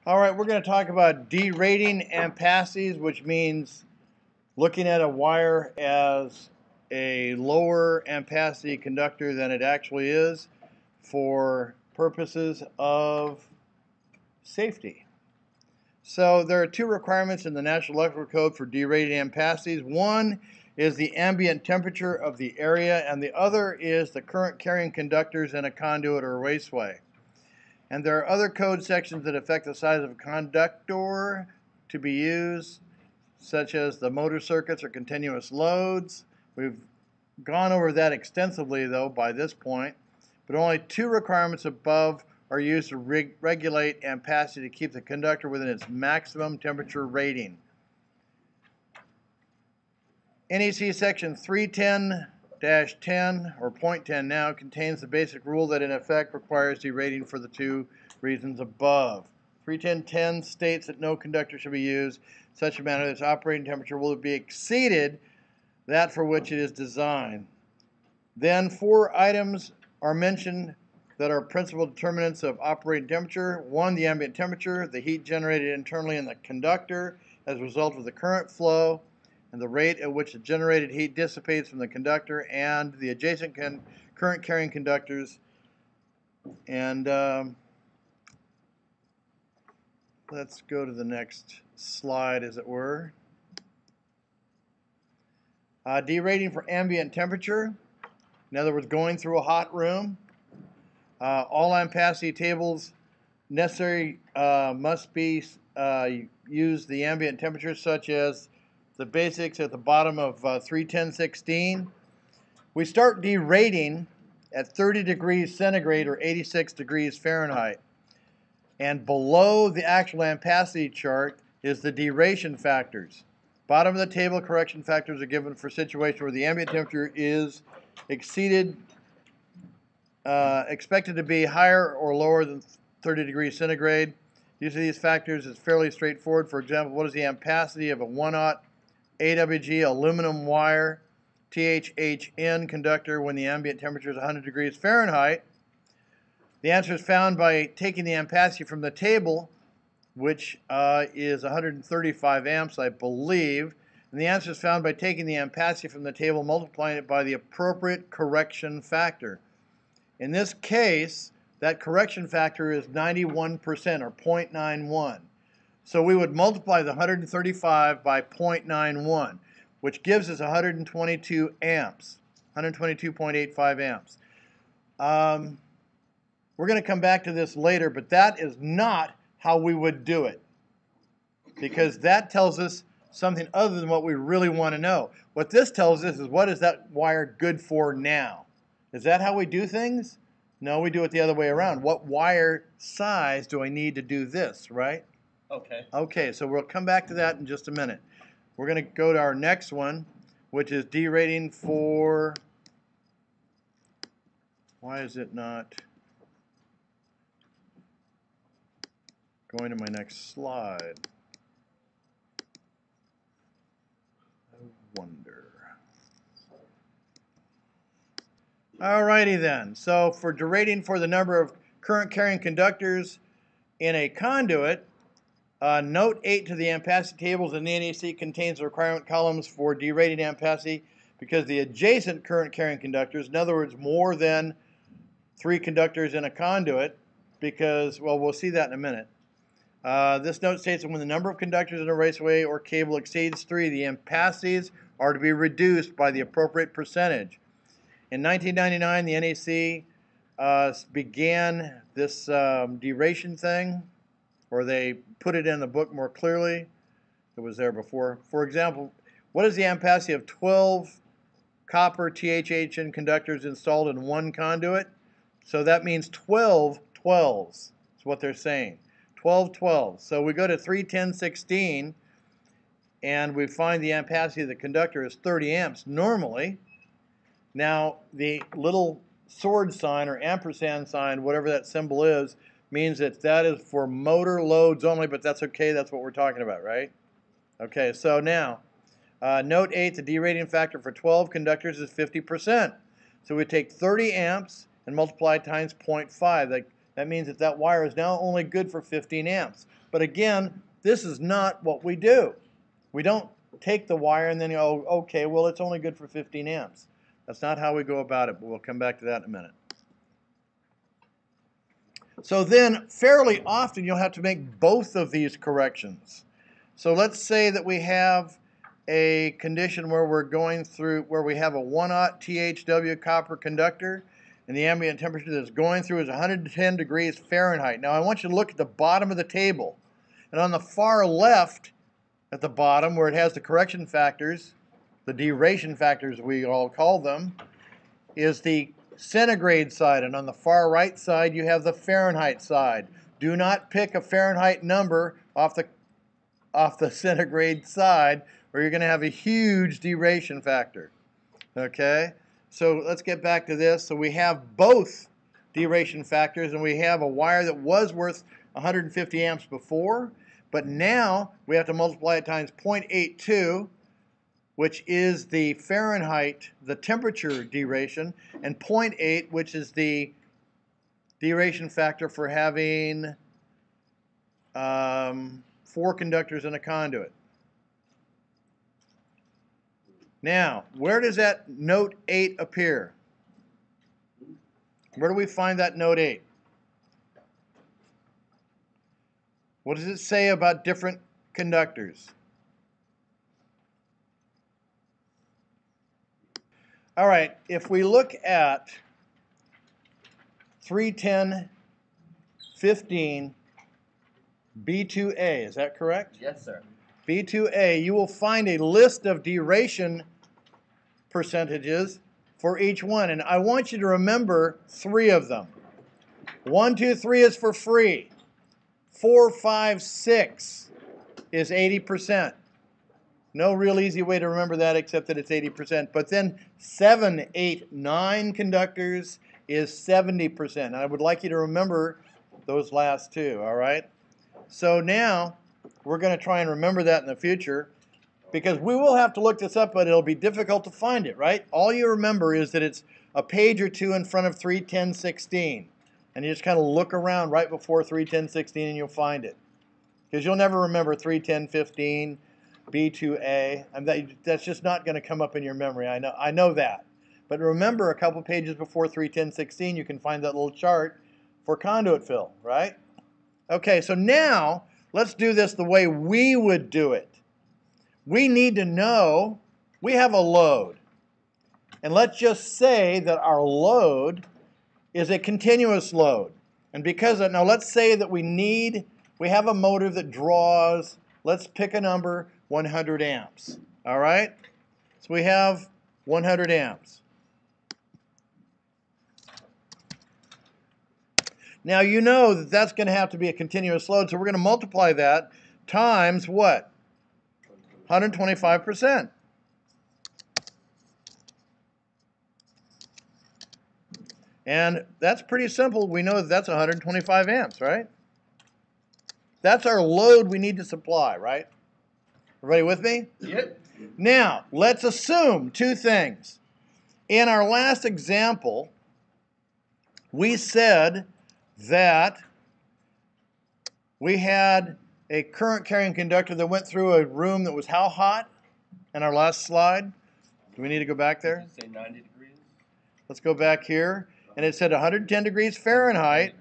All right, we're going to talk about derating ampasses, which means looking at a wire as a lower ampacity conductor than it actually is for purposes of safety. So there are two requirements in the National Electrical Code for derating ampasses. One is the ambient temperature of the area, and the other is the current carrying conductors in a conduit or raceway. And there are other code sections that affect the size of a conductor to be used, such as the motor circuits or continuous loads. We've gone over that extensively, though, by this point. But only two requirements above are used to regulate ampacity to keep the conductor within its maximum temperature rating. NEC section 310-10, or .10 now, contains the basic rule that in effect requires derating for the two reasons above. 310-10 states that no conductor should be used in such a manner that its operating temperature will be exceeded that for which it is designed. Then four items are mentioned that are principal determinants of operating temperature. One, the ambient temperature, the heat generated internally in the conductor as a result of the current flow, and the rate at which the generated heat dissipates from the conductor and the adjacent current carrying conductors. And let's go to the next slide, as it were. Derating for ambient temperature. In other words, going through a hot room. All ampacity tables necessary must be use the ambient temperature, such as the basics at the bottom of 310-16. We start derating at 30 degrees centigrade or 86 degrees Fahrenheit. And below the actual ampacity chart is the deration factors. Bottom of the table, correction factors are given for situations where the ambient temperature is exceeded, expected to be higher or lower than 30 degrees centigrade. Use of these factors is fairly straightforward. For example, what is the ampacity of a 1/0 AWG aluminum wire THHN conductor when the ambient temperature is 100 degrees Fahrenheit? The answer is found by taking the ampacity from the table, which is 135 amps, I believe. And the answer is found by taking the ampacity from the table, multiplying it by the appropriate correction factor. In this case, that correction factor is 91% or 0.91. So we would multiply the 135 by 0.91, which gives us 122 amps, 122.85 amps. We're going to come back to this later, but that is not how we would do it, because that tells us something other than what we really want to know. What this tells us is, what is that wire good for now? Is that how we do things? No, we do it the other way around. What wire size do I need to do this, right? Okay. Okay, so we'll come back to that in just a minute. We're going to go to our next one, which is derating for, why is it not going to my next slide? I wonder. Alrighty then, so for derating for the number of current carrying conductors in a conduit, note 8 to the ampacity tables in the NEC contains the requirement columns for derating ampacity because the adjacent current carrying conductors, in other words, more than 3 conductors in a conduit, because, well, we'll see that in a minute. This note states that when the number of conductors in a raceway or cable exceeds 3, the ampacities are to be reduced by the appropriate percentage. In 1999, the NEC began this deration thing, or they put it in the book more clearly. It was there before. For example, what is the ampacity of 12 copper THHN conductors installed in one conduit? So that means 12 12s. That's what they're saying. 12 12s. So we go to 310-16, and we find the ampacity of the conductor is 30 amps normally. Now, the little sword sign or ampersand sign, whatever that symbol is, means that that is for motor loads only, but that's okay. That's what we're talking about, right? Okay, so now, note 8, the derating factor for 12 conductors is 50%. So we take 30 amps and multiply times 0.5. That That means that that wire is now only good for 15 amps. But again, this is not what we do. We don't take the wire and then go, okay, well, it's only good for 15 amps. That's not how we go about it, but we'll come back to that in a minute. So then, fairly often, you'll have to make both of these corrections. So let's say that we have a condition where we're going through, where we have a 1/0 THW copper conductor, and the ambient temperature that's going through is 110 degrees Fahrenheit. Now I want you to look at the bottom of the table. And on the far left, at the bottom, where it has the correction factors, the duration factors we all call them, is the centigrade side. And on the far right side, you have the Fahrenheit side. Do not pick a Fahrenheit number off the centigrade side, or you're going to have a huge duration factor. Okay? So let's get back to this. So we have both duration factors, and we have a wire that was worth 150 amps before, but now we have to multiply it times 0.82, which is the Fahrenheit, the temperature duration, and 0.8, which is the duration factor for having 4 conductors in a conduit. Now, where does that note 8 appear? Where do we find that note 8? What does it say about different conductors? All right, if we look at 31015 B2A, is that correct? Yes, sir. B2A, you will find a list of duration percentages for each one, and I want you to remember 3 of them. 1, 2, 3 is for free. 4, 5, 6 is 80%. No real easy way to remember that except that it's 80%. But then 7, 8, 9 conductors is 70%. And I would like you to remember those last 2, all right? So now we're going to try and remember that in the future, because we will have to look this up, but it'll be difficult to find it, right? All you remember is that it's a page or 2 in front of 31016. And you just kind of look around right before 31016 and you'll find it. Because you'll never remember 31015, B2A. And that's just not going to come up in your memory. I know that. But remember, a couple pages before 31016, you can find that little chart for conduit fill, right? Okay, so now let's do this the way we would do it. We need to know we have a load. And let's just say that our load is a continuous load. And because of, now let's say that we have a motor that draws, let's pick a number, 100 amps. All right? So we have 100 amps. Now you know that that's going to have to be a continuous load, so we're going to multiply that times what? 125%. And that's pretty simple. We know that that's 125 amps, right? That's our load we need to supply, right? Everybody with me? Yep. Now, let's assume 2 things. In our last example, we said that we had a current carrying conductor that went through a room that was how hot? In our last slide. Do we need to go back there? Say 90 degrees. Let's go back here. And it said 110 degrees Fahrenheit,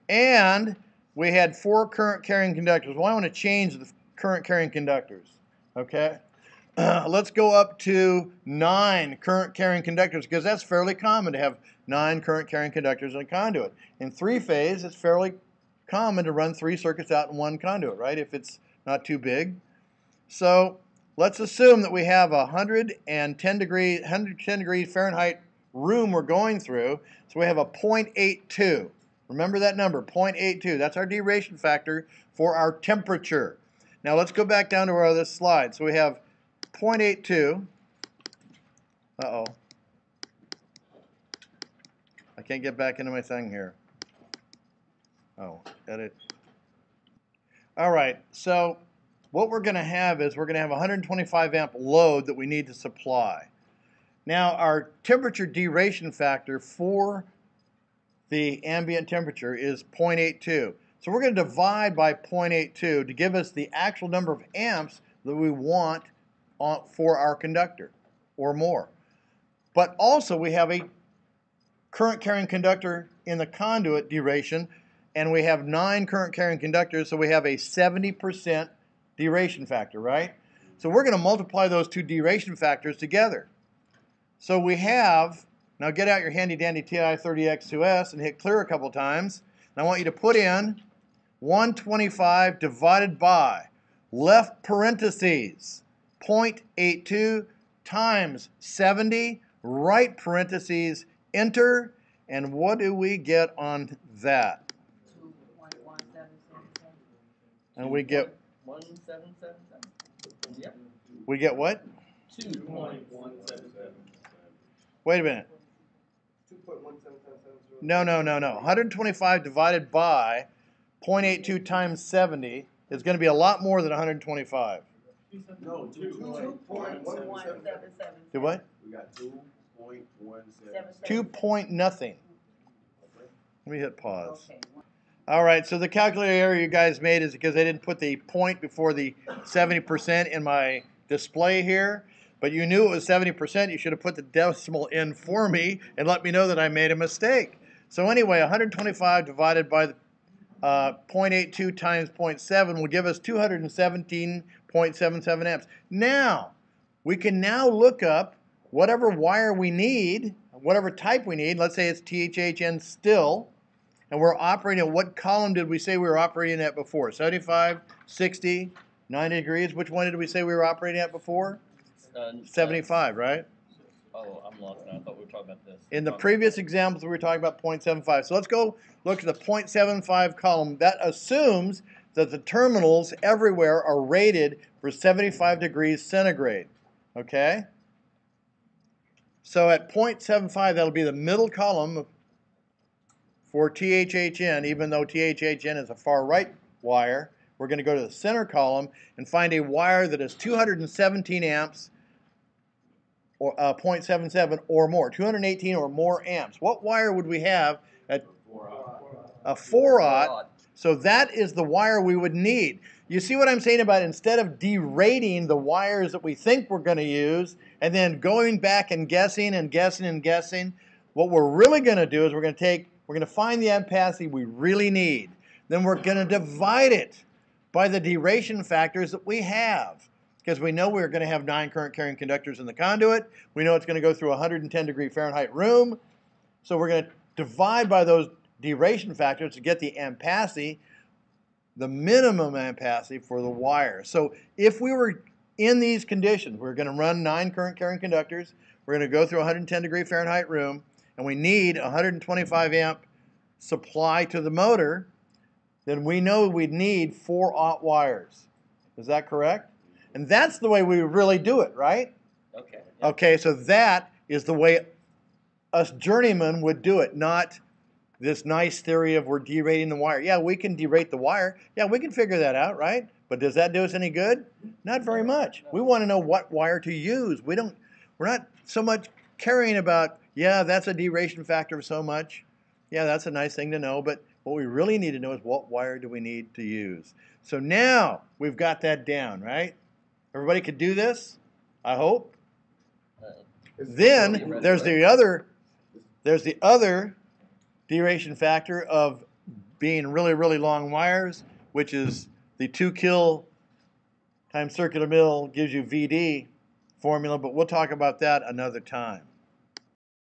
and we had 4 current carrying conductors. Well, I want to change the current carrying conductors, okay? Let's go up to 9 current carrying conductors, because that's fairly common to have 9 current carrying conductors in a conduit. In 3-phase, it's fairly common to run 3 circuits out in 1 conduit, right, if it's not too big. So let's assume that we have a 110 degrees Fahrenheit room we're going through. So we have a 0.82. Remember that number, 0.82. That's our duration factor for our temperature. Now let's go back down to our other slide. So we have 0.82. Uh-oh. I can't get back into my thing here. Oh, edit. All right, so what we're going to have is we're going to have a 125 amp load that we need to supply. Now, our temperature duration factor for the ambient temperature is 0.82. So we're going to divide by 0.82 to give us the actual number of amps that we want for our conductor or more. But also we have a current carrying conductor in the conduit duration, and we have 9 current carrying conductors, so we have a 70% duration factor, right? So we're going to multiply those two duration factors together. So we have, now get out your handy dandy TI-30X2S and hit clear a couple times. And I want you to put in 125 divided by left parentheses 0.82 times 70, right parentheses, enter, and what do we get on that? 2.1777. And we get 1777. Yep. we get what? 2.1777. Wait a minute. 2.17777. No. 125 divided by 0.82 times 70 is going to be a lot more than 125. No, 2.177. Do what? We got 2.177. 2 point nothing. Let me hit pause. Okay. All right, so the calculator error you guys made is because I didn't put the point before the 70% in my display here, but you knew it was 70%. You should have put the decimal in for me and let me know that I made a mistake. So anyway, 125 divided by the 0.82 times 0.7 will give us 217.77 amps. Now, we can now look up whatever wire we need, whatever type we need. Let's say it's THHN still, and we're operating at what column did we say we were operating at before? 75, 60, 90 degrees. Which one did we say we were operating at before? 75, right? Oh, I'm lost now. I thought we were talking about this. In the previous examples, we were talking about 0.75. So let's go look at the 0.75 column. That assumes that the terminals everywhere are rated for 75 degrees centigrade. Okay? So at 0.75, that'll be the middle column for THHN, even though THHN is a far right wire. We're going to go to the center column and find a wire that is 217 amps or 0.77 or more, 218 or more amps. What wire would we have at a 4-aught? So that is the wire we would need. You see what I'm saying about instead of derating the wires that we think we're going to use and then going back and guessing and guessing and guessing, what we're really going to do is we're going to find the ampacity we really need. Then we're going to divide it by the duration factors that we have. Because we know we're going to have 9 current carrying conductors in the conduit. We know it's going to go through a 110 degree Fahrenheit room. So we're going to divide by those duration factors to get the ampacity, the minimum ampacity for the wire. So if we were in these conditions, we're going to run 9 current carrying conductors, we're going to go through a 110 degree Fahrenheit room, and we need a 125 amp supply to the motor, then we know we'd need 4-aught wires. Is that correct? And that's the way we really do it, right? Okay. Okay, so that is the way us journeymen would do it, not this nice theory of we're derating the wire. Yeah, we can derate the wire. Yeah, we can figure that out, right? But does that do us any good? Not very much. We want to know what wire to use. We're not so much caring about, yeah, that's a duration factor of so much. Yeah, that's a nice thing to know, but what we really need to know is what wire do we need to use. So now we've got that down, right? Everybody could do this, I hope. Then there's the other duration factor of being really, really long wires, which is the 2 kil times circular mil gives you VD formula, but we'll talk about that another time.